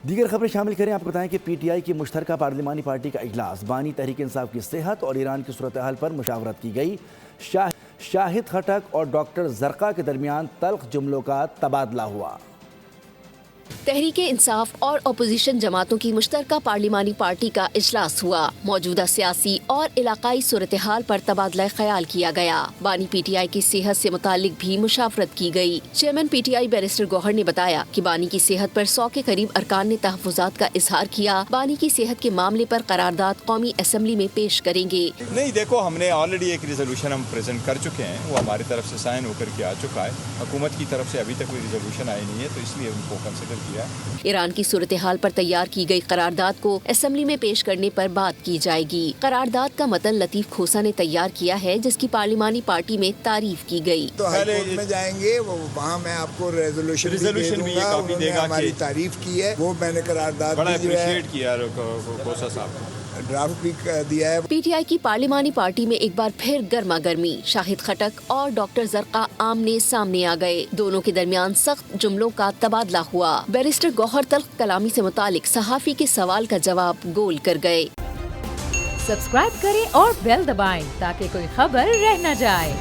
دیگر خبریں شامل کریں۔ آپ کو بتائیں کہ پی ٹی آئی کی مشترکہ پارلیمانی پارٹی کا اجلاس، بانی تحریک انصاف کی صحت اور ایران کی صورتحال پر مشاورت کی گئی۔ شاہد خٹک اور ڈاکٹر زرقا کے درمیان تلخ جملوں کا تبادلہ ہوا۔ تحریک انصاف اور اپوزیشن جماعتوں کی مشترکہ پارلیمانی پارٹی کا اجلاس ہوا۔ موجودہ سیاسی اور علاقائی صورتحال پر تبادلہ خیال کیا گیا۔ بانی پی ٹی آئی کی صحت سے متعلق بھی مشاورت کی گئی۔ Chairman P T I barrister گوہر نے بتایا کہ بانی کی صحت پر 100 کے قریب ارکان نے تحفظات کا اظہار کیا۔ بانی کی صحت کے معاملے پر قرارداد قومی اسمبلی میں پیش کریں گے۔ نہیں دیکھو، ہم نے آلریڈی ایک ریزولوشن ہم پریزنٹ کر چکے ہیں، وہ ہماری طرف سے سائن ہو کر کے آ چکا ہے۔ حکومت کی طرف سے ابھی تک کوئی ریزولوشن آئی نہیں ہے، تو اس لیے ان کو کنسیڈر کیا ہے۔ ایران کی صورتحال پر تیار کی گئی قرارداد کو اسمبلی میں پیش کرنے پر بات کی جائے گی۔ قرارداد کا متن لطیف کھوسا نے تیار کیا ہے، جس کی پارلیمانی پارٹی میں تعریف کی گئی۔ تو ہائی کورٹ میں جائیں گے، وہاں میں آپ کو ریزولوشن بھی یہ کاپی دے گا۔ ہماری تعریف کی ہے، وہ میں نے قرارداد بڑا اپریشیٹ کیا کھوسا صاحب، ڈرافٹ بھی دیا ہے۔ پی ٹی آئی کی پارلیمانی پارٹی میں ایک بار پھر گرما گرمی، شاہد خٹک اور ڈاکٹر زرقا آمنے سامنے آ گئے۔ دونوں کے درمیان سخت جملوں کا تبادلہ ہوا۔ بیرسٹر گوہر تلخ کلامی سے متعلق صحافی کے سوال کا جواب گول کر گئے۔ سبسکرائب کریں اور بیل دبائیں تاکہ کوئی خبر رہ نہ جائے۔